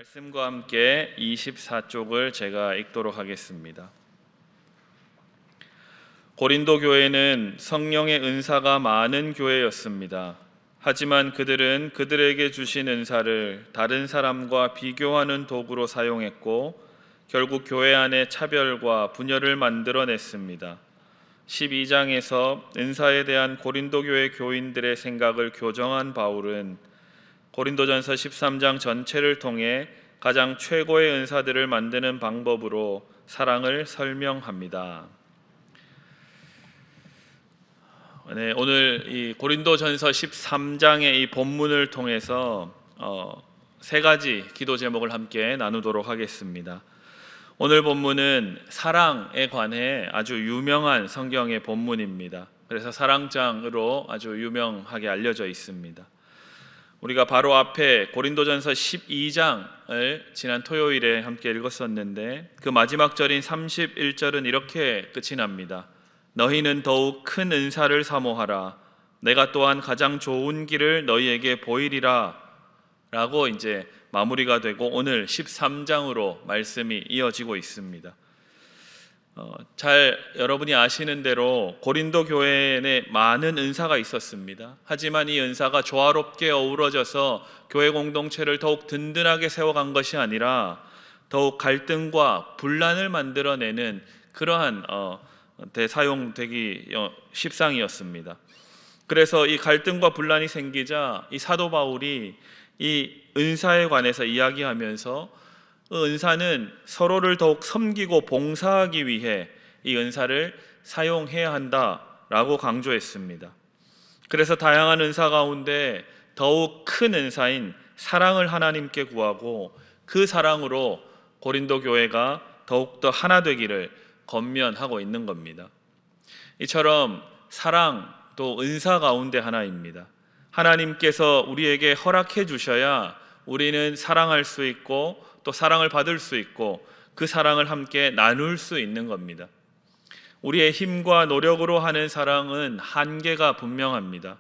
말씀과 함께 24쪽을 제가 읽도록 하겠습니다. 고린도 교회는 성령의 은사가 많은 교회였습니다. 하지만 그들은 그들에게 주신 은사를 다른 사람과 비교하는 도구로 사용했고 결국 교회 안에 차별과 분열을 만들어냈습니다. 12장에서 은사에 대한 고린도 교회 교인들의 생각을 교정한 바울은 고린도전서 13장 전체를 통해 가장 최고의 은사들을 만드는 방법으로 사랑을 설명합니다. 네, 오늘 이 고린도전서 13장의 이 본문을 통해서 세 가지 기도 제목을 함께 나누도록 하겠습니다. 오늘 본문은 사랑에 관해 아주 유명한 성경의 본문입니다. 그래서 사랑장으로 아주 유명하게 알려져 있습니다. 우리가 바로 앞에 고린도전서 12장을 지난 토요일에 함께 읽었었는데 그 마지막 절인 31절은 이렇게 끝이 납니다. 너희는 더욱 큰 은사를 사모하라. 내가 또한 가장 좋은 길을 너희에게 보이리라 라고 이제 마무리가 되고 오늘 13장으로 말씀이 이어지고 있습니다. 여러분이 아시는 대로 고린도 교회에 많은 은사가 있었습니다. 하지만 이 은사가 조화롭게 어우러져서 교회 공동체를 더욱 든든하게 세워간 것이 아니라 더욱 갈등과 분란을 만들어내는 그러한 대사용되기 십상이었습니다. 그래서 이 갈등과 분란이 생기자 이 사도 바울이 이 은사에 관해서 이야기하면서 은사는 서로를 더욱 섬기고 봉사하기 위해 이 은사를 사용해야 한다라고 강조했습니다. 그래서 다양한 은사 가운데 더욱 큰 은사인 사랑을 하나님께 구하고 그 사랑으로 고린도 교회가 더욱더 하나 되기를 권면하고 있는 겁니다. 이처럼 사랑도 은사 가운데 하나입니다. 하나님께서 우리에게 허락해 주셔야 우리는 사랑할 수 있고 또 사랑을 받을 수 있고 그 사랑을 함께 나눌 수 있는 겁니다. 우리의 힘과 노력으로 하는 사랑은 한계가 분명합니다.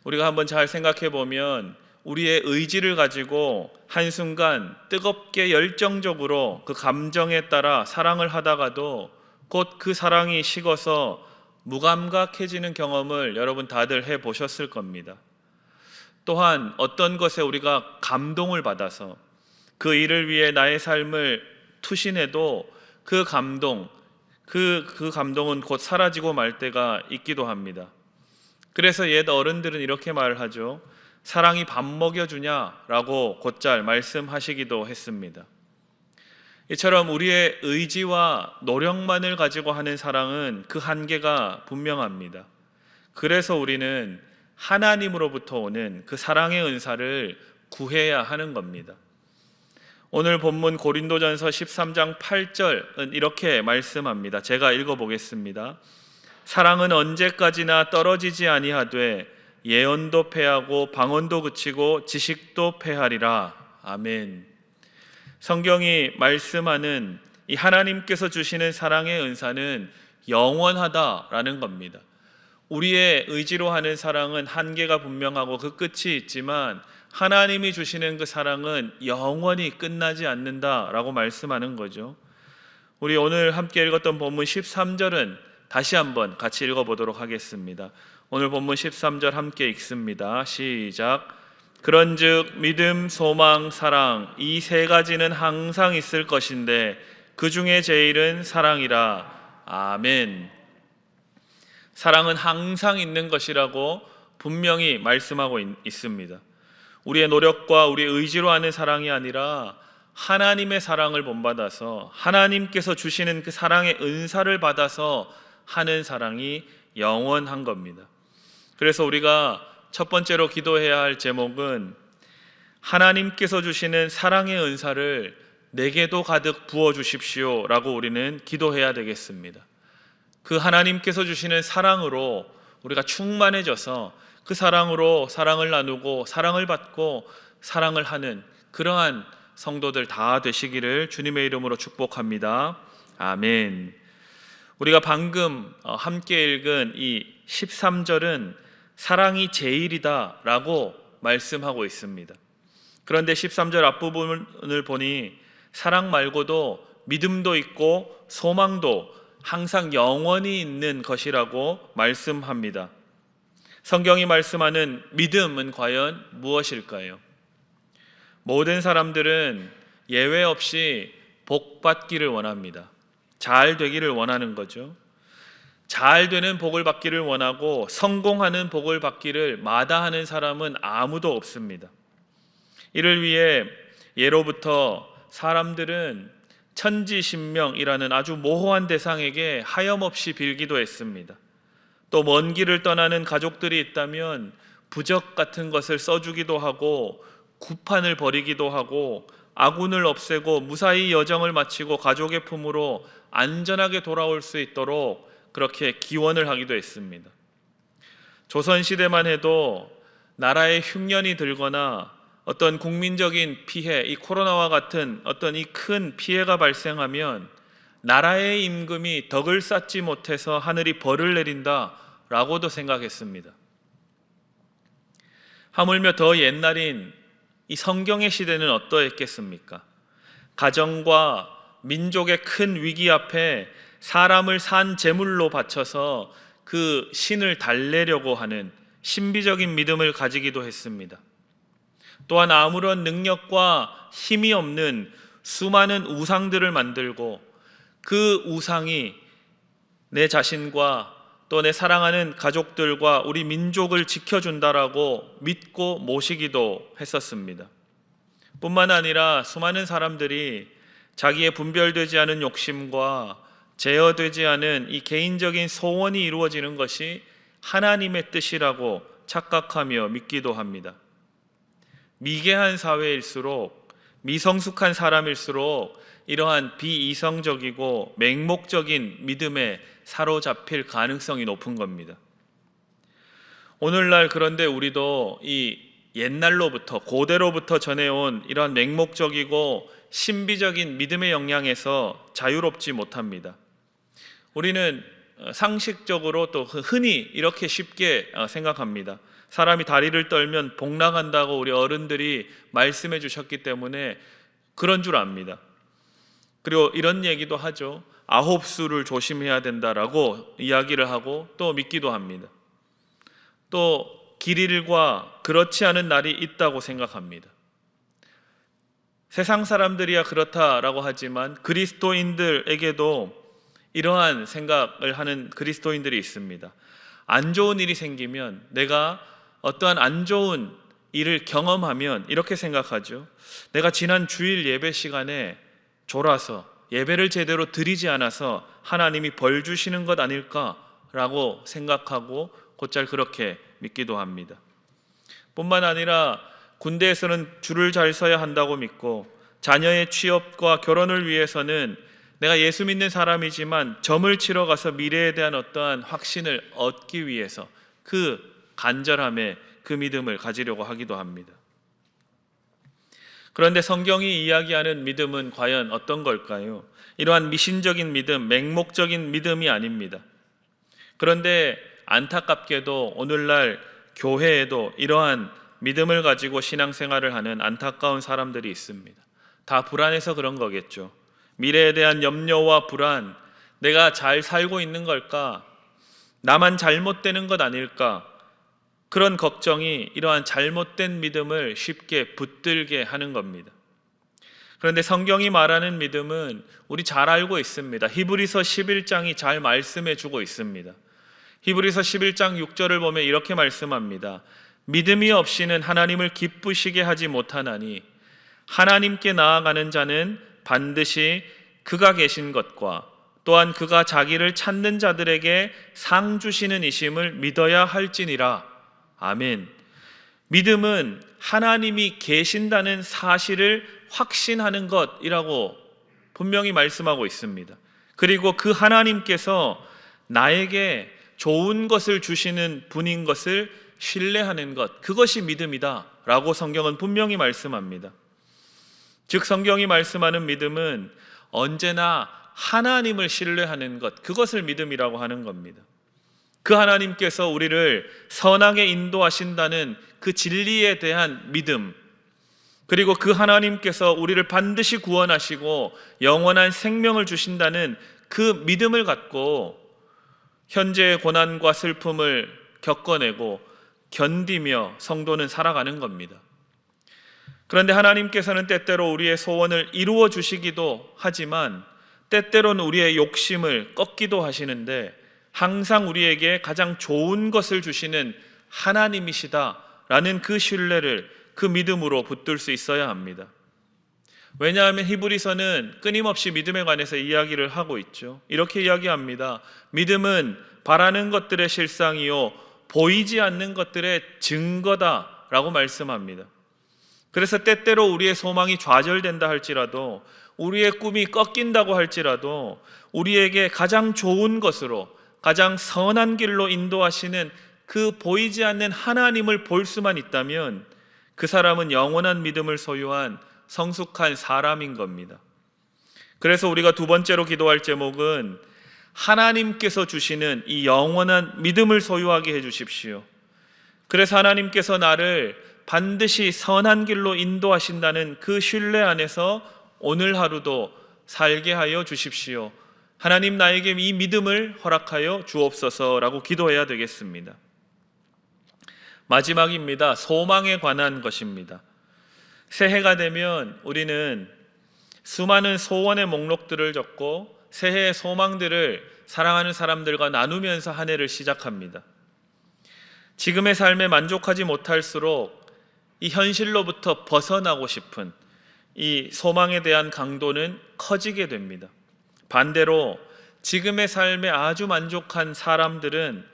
우리가 한번 잘 생각해 보면 우리의 의지를 가지고 한순간 뜨겁게 열정적으로 그 감정에 따라 사랑을 하다가도 곧 그 사랑이 식어서 무감각해지는 경험을 여러분 다들 해보셨을 겁니다. 또한 어떤 것에 우리가 감동을 받아서 그 일을 위해 나의 삶을 투신해도 그 감동은 곧 사라지고 말 때가 있기도 합니다. 그래서 옛 어른들은 이렇게 말을 하죠. 사랑이 밥 먹여주냐라고 곧잘 말씀하시기도 했습니다. 이처럼 우리의 의지와 노력만을 가지고 하는 사랑은 그 한계가 분명합니다. 그래서 우리는 하나님으로부터 오는 그 사랑의 은사를 구해야 하는 겁니다. 오늘 본문 고린도전서 13장 8절은 이렇게 말씀합니다. 제가 읽어보겠습니다. 사랑은 언제까지나 떨어지지 아니하되 예언도 패하고 방언도 그치고 지식도 패하리라. 아멘. 성경이 말씀하는 이 하나님께서 주시는 사랑의 은사는 영원하다라는 겁니다. 우리의 의지로 하는 사랑은 한계가 분명하고 그 끝이 있지만 하나님이 주시는 그 사랑은 영원히 끝나지 않는다라고 말씀하는 거죠. 우리 오늘 함께 읽었던 본문 13절은 다시 한번 같이 읽어보도록 하겠습니다. 오늘 본문 13절 함께 읽습니다. 시작. 그런즉 믿음, 소망, 사랑 이 세 가지는 항상 있을 것인데 그 중에 제일은 사랑이라. 아멘. 사랑은 항상 있는 것이라고 분명히 말씀하고 있습니다. 우리의 노력과 우리의 의지로 하는 사랑이 아니라 하나님의 사랑을 본받아서 하나님께서 주시는 그 사랑의 은사를 받아서 하는 사랑이 영원한 겁니다. 그래서 우리가 첫 번째로 기도해야 할 제목은 하나님께서 주시는 사랑의 은사를 내게도 가득 부어주십시오 라고 우리는 기도해야 되겠습니다. 그 하나님께서 주시는 사랑으로 우리가 충만해져서 그 사랑으로 사랑을 나누고 사랑을 받고 사랑을 하는 그러한 성도들 다 되시기를 주님의 이름으로 축복합니다. 아멘. 우리가 방금 함께 읽은 이 13절은 사랑이 제일이다 라고 말씀하고 있습니다. 그런데 13절 앞부분을 보니 사랑 말고도 믿음도 있고 소망도 항상 영원히 있는 것이라고 말씀합니다. 성경이 말씀하는 믿음은 과연 무엇일까요? 모든 사람들은 예외 없이 복 받기를 원합니다. 잘 되기를 원하는 거죠. 잘 되는 복을 받기를 원하고 성공하는 복을 받기를 마다하는 사람은 아무도 없습니다. 이를 위해 예로부터 사람들은 천지신명이라는 아주 모호한 대상에게 하염없이 빌기도 했습니다. 또 먼 길을 떠나는 가족들이 있다면 부적 같은 것을 써주기도 하고 구판을 벌이기도 하고 아군을 없애고 무사히 여정을 마치고 가족의 품으로 안전하게 돌아올 수 있도록 그렇게 기원을 하기도 했습니다. 조선시대만 해도 나라에 흉년이 들거나 어떤 국민적인 피해, 이 코로나와 같은 어떤 이 큰 피해가 발생하면 나라의 임금이 덕을 쌓지 못해서 하늘이 벌을 내린다라고도 생각했습니다. 하물며 더 옛날인 이 성경의 시대는 어떠했겠습니까? 가정과 민족의 큰 위기 앞에 사람을 산 제물로 바쳐서 그 신을 달래려고 하는 신비적인 믿음을 가지기도 했습니다. 또한 아무런 능력과 힘이 없는 수많은 우상들을 만들고 그 우상이 내 자신과 또 내 사랑하는 가족들과 우리 민족을 지켜준다라고 믿고 모시기도 했었습니다. 뿐만 아니라 수많은 사람들이 자기의 분별되지 않은 욕심과 제어되지 않은 이 개인적인 소원이 이루어지는 것이 하나님의 뜻이라고 착각하며 믿기도 합니다. 미개한 사회일수록, 미성숙한 사람일수록 이러한 비이성적이고 맹목적인 믿음에 사로잡힐 가능성이 높은 겁니다. 오늘날 그런데 우리도 이 옛날로부터 고대로부터 전해온 이러한 맹목적이고 신비적인 믿음의 영향에서 자유롭지 못합니다. 우리는 상식적으로 또 흔히 이렇게 쉽게 생각합니다. 사람이 다리를 떨면 복 나간다고 우리 어른들이 말씀해 주셨기 때문에 그런 줄 압니다. 그리고 이런 얘기도 하죠. 9수를 조심해야 된다라고 이야기를 하고 또 믿기도 합니다. 또 길일과 그렇지 않은 날이 있다고 생각합니다. 세상 사람들이야 그렇다라고 하지만 그리스도인들에게도 이러한 생각을 하는 그리스도인들이 있습니다. 안 좋은 일이 생기면, 내가 어떠한 안 좋은 일을 경험하면 이렇게 생각하죠. 내가 지난 주일 예배 시간에 졸아서 예배를 제대로 드리지 않아서 하나님이 벌 주시는 것 아닐까라고 생각하고 곧잘 그렇게 믿기도 합니다. 뿐만 아니라 군대에서는 줄을 잘 서야 한다고 믿고, 자녀의 취업과 결혼을 위해서는 내가 예수 믿는 사람이지만 점을 치러 가서 미래에 대한 어떠한 확신을 얻기 위해서 그 간절함에 그 믿음을 가지려고 하기도 합니다. 그런데 성경이 이야기하는 믿음은 과연 어떤 걸까요? 이러한 미신적인 믿음, 맹목적인 믿음이 아닙니다. 그런데 안타깝게도 오늘날 교회에도 이러한 믿음을 가지고 신앙생활을 하는 안타까운 사람들이 있습니다. 다 불안해서 그런 거겠죠. 미래에 대한 염려와 불안, 내가 잘 살고 있는 걸까? 나만 잘못되는 것 아닐까? 그런 걱정이 이러한 잘못된 믿음을 쉽게 붙들게 하는 겁니다. 그런데 성경이 말하는 믿음은 우리 잘 알고 있습니다. 히브리서 11장이 잘 말씀해 주고 있습니다. 히브리서 11장 6절을 보면 이렇게 말씀합니다. 믿음이 없이는 하나님을 기쁘시게 하지 못하나니 하나님께 나아가는 자는 반드시 그가 계신 것과 또한 그가 자기를 찾는 자들에게 상 주시는 이심을 믿어야 할지니라. 아멘. 믿음은 하나님이 계신다는 사실을 확신하는 것이라고 분명히 말씀하고 있습니다. 그리고 그 하나님께서 나에게 좋은 것을 주시는 분인 것을 신뢰하는 것, 그것이 믿음이다 라고 성경은 분명히 말씀합니다. 즉 성경이 말씀하는 믿음은 언제나 하나님을 신뢰하는 것, 그것을 믿음이라고 하는 겁니다. 그 하나님께서 우리를 선하게 인도하신다는 그 진리에 대한 믿음, 그리고 그 하나님께서 우리를 반드시 구원하시고 영원한 생명을 주신다는 그 믿음을 갖고 현재의 고난과 슬픔을 겪어내고 견디며 성도는 살아가는 겁니다. 그런데 하나님께서는 때때로 우리의 소원을 이루어 주시기도 하지만 때때로는 우리의 욕심을 꺾기도 하시는데 항상 우리에게 가장 좋은 것을 주시는 하나님이시다라는 그 신뢰를 그 믿음으로 붙들 수 있어야 합니다. 왜냐하면 히브리서는 끊임없이 믿음에 관해서 이야기를 하고 있죠. 이렇게 이야기합니다. 믿음은 바라는 것들의 실상이요 보이지 않는 것들의 증거다라고 말씀합니다. 그래서 때때로 우리의 소망이 좌절된다 할지라도, 우리의 꿈이 꺾인다고 할지라도 우리에게 가장 좋은 것으로, 가장 선한 길로 인도하시는 그 보이지 않는 하나님을 볼 수만 있다면 그 사람은 영원한 믿음을 소유한 성숙한 사람인 겁니다. 그래서 우리가 두 번째로 기도할 제목은 하나님께서 주시는 이 영원한 믿음을 소유하게 해주십시오. 그래서 하나님께서 나를 반드시 선한 길로 인도하신다는 그 신뢰 안에서 오늘 하루도 살게 하여 주십시오. 하나님 나에게 이 믿음을 허락하여 주옵소서라고 기도해야 되겠습니다. 마지막입니다. 소망에 관한 것입니다. 새해가 되면 우리는 수많은 소원의 목록들을 적고 새해의 소망들을 사랑하는 사람들과 나누면서 한 해를 시작합니다. 지금의 삶에 만족하지 못할수록 이 현실로부터 벗어나고 싶은 이 소망에 대한 강도는 커지게 됩니다. 반대로 지금의 삶에 아주 만족한 사람들은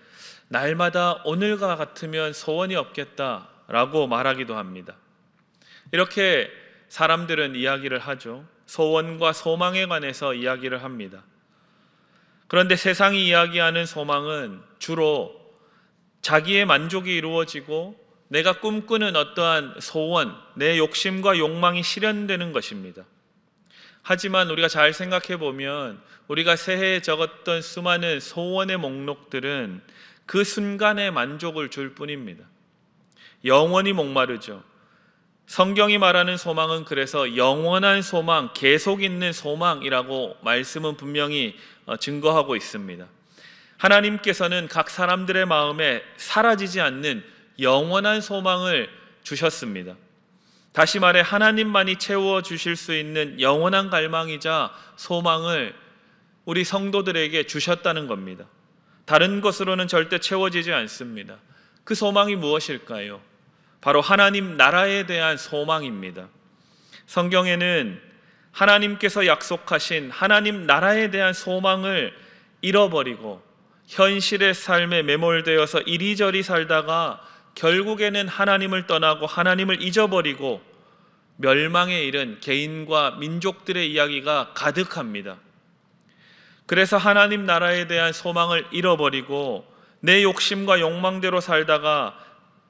날마다 오늘과 같으면 소원이 없겠다라고 말하기도 합니다. 이렇게 사람들은 이야기를 하죠. 소원과 소망에 관해서 이야기를 합니다. 그런데 세상이 이야기하는 소망은 주로 자기의 만족이 이루어지고 내가 꿈꾸는 어떠한 소원, 내 욕심과 욕망이 실현되는 것입니다. 하지만 우리가 잘 생각해 보면 우리가 새해에 적었던 수많은 소원의 목록들은 그 순간의 만족을 줄 뿐입니다. 영원히 목마르죠. 성경이 말하는 소망은 그래서 영원한 소망, 계속 있는 소망이라고 말씀은 분명히 증거하고 있습니다. 하나님께서는 각 사람들의 마음에 사라지지 않는 영원한 소망을 주셨습니다. 다시 말해 하나님만이 채워주실 수 있는 영원한 갈망이자 소망을 우리 성도들에게 주셨다는 겁니다. 다른 것으로는 절대 채워지지 않습니다. 그 소망이 무엇일까요? 바로 하나님 나라에 대한 소망입니다. 성경에는 하나님께서 약속하신 하나님 나라에 대한 소망을 잃어버리고 현실의 삶에 매몰되어서 이리저리 살다가 결국에는 하나님을 떠나고 하나님을 잊어버리고 멸망에 이른 개인과 민족들의 이야기가 가득합니다. 그래서 하나님 나라에 대한 소망을 잃어버리고 내 욕심과 욕망대로 살다가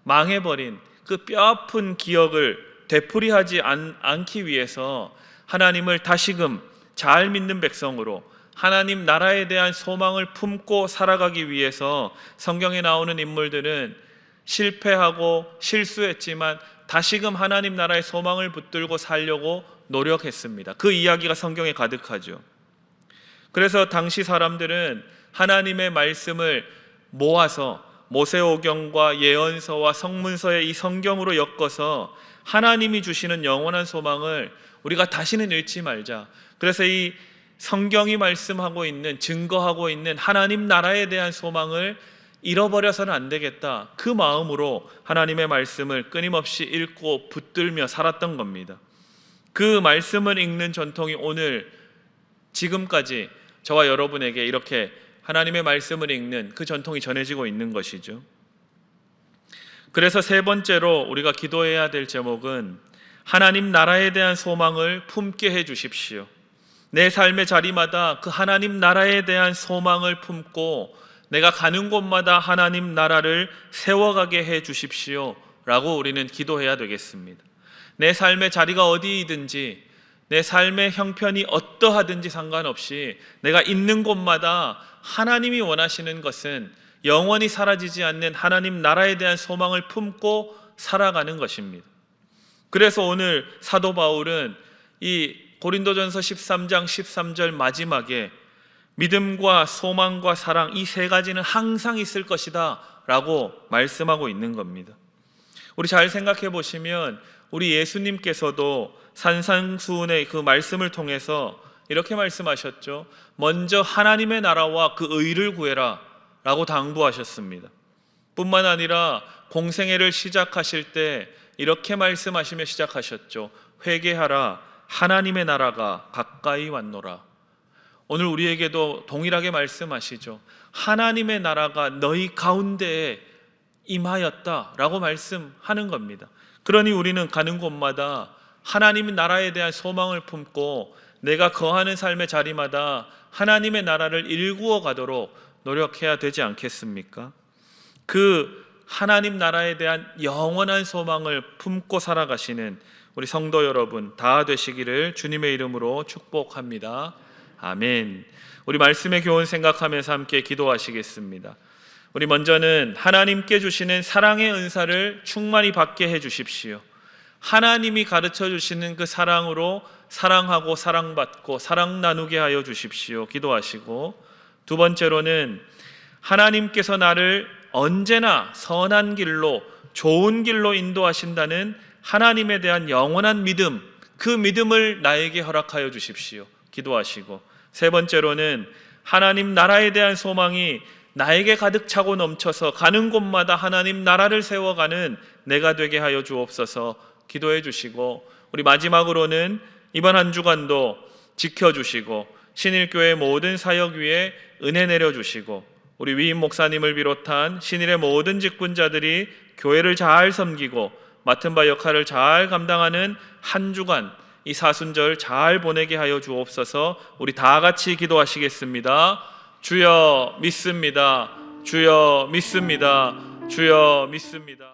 망해버린 그 뼈아픈 기억을 되풀이하지 않기 위해서 하나님을 다시금 잘 믿는 백성으로 하나님 나라에 대한 소망을 품고 살아가기 위해서 성경에 나오는 인물들은 실패하고 실수했지만 다시금 하나님 나라의 소망을 붙들고 살려고 노력했습니다. 그 이야기가 성경에 가득하죠. 그래서 당시 사람들은 하나님의 말씀을 모아서 모세오경과 예언서와 성문서의 이 성경으로 엮어서 하나님이 주시는 영원한 소망을 우리가 다시는 잃지 말자. 그래서 이 성경이 말씀하고 있는, 증거하고 있는 하나님 나라에 대한 소망을 잃어버려서는 안 되겠다. 그 마음으로 하나님의 말씀을 끊임없이 읽고 붙들며 살았던 겁니다. 그 말씀을 읽는 전통이 오늘 지금까지 저와 여러분에게 이렇게 하나님의 말씀을 읽는 그 전통이 전해지고 있는 것이죠. 그래서 세 번째로 우리가 기도해야 될 제목은 하나님 나라에 대한 소망을 품게 해 주십시오. 내 삶의 자리마다 그 하나님 나라에 대한 소망을 품고 내가 가는 곳마다 하나님 나라를 세워가게 해 주십시오 라고 우리는 기도해야 되겠습니다. 내 삶의 자리가 어디이든지 내 삶의 형편이 어떠하든지 상관없이 내가 있는 곳마다 하나님이 원하시는 것은 영원히 사라지지 않는 하나님 나라에 대한 소망을 품고 살아가는 것입니다. 그래서 오늘 사도 바울은 이 고린도전서 13장 13절 마지막에 믿음과 소망과 사랑, 이 세 가지는 항상 있을 것이다 라고 말씀하고 있는 겁니다. 우리 잘 생각해 보시면 우리 예수님께서도 산상수훈의 그 말씀을 통해서 이렇게 말씀하셨죠. 먼저 하나님의 나라와 그 의를 구해라 라고 당부하셨습니다. 뿐만 아니라 공생애를 시작하실 때 이렇게 말씀하시며 시작하셨죠. 회개하라, 하나님의 나라가 가까이 왔노라. 오늘 우리에게도 동일하게 말씀하시죠. 하나님의 나라가 너희 가운데에 임하였다라고 말씀하는 겁니다. 그러니 우리는 가는 곳마다 하나님의 나라에 대한 소망을 품고 내가 거하는 삶의 자리마다 하나님의 나라를 일구어 가도록 노력해야 되지 않겠습니까? 그 하나님 나라에 대한 영원한 소망을 품고 살아가시는 우리 성도 여러분 다 되시기를 주님의 이름으로 축복합니다. 아멘. 우리 말씀의 교훈 생각하면서 함께 기도하시겠습니다. 우리 먼저는 하나님께 주시는 사랑의 은사를 충만히 받게 해 주십시오. 하나님이 가르쳐 주시는 그 사랑으로 사랑하고 사랑받고 사랑 나누게 하여 주십시오. 기도하시고, 두 번째로는 하나님께서 나를 언제나 선한 길로, 좋은 길로 인도하신다는 하나님에 대한 영원한 믿음, 그 믿음을 나에게 허락하여 주십시오. 기도하시고, 세 번째로는 하나님 나라에 대한 소망이 나에게 가득 차고 넘쳐서 가는 곳마다 하나님 나라를 세워가는 내가 되게 하여 주옵소서. 기도해 주시고, 우리 마지막으로는 이번 한 주간도 지켜주시고 신일교회 모든 사역 위에 은혜 내려주시고 우리 위임 목사님을 비롯한 신일의 모든 직분자들이 교회를 잘 섬기고 맡은 바 역할을 잘 감당하는 한 주간 이 사순절 잘 보내게 하여 주옵소서. 우리 다 같이 기도하시겠습니다. 주여 믿습니다. 주여 믿습니다. 주여 믿습니다.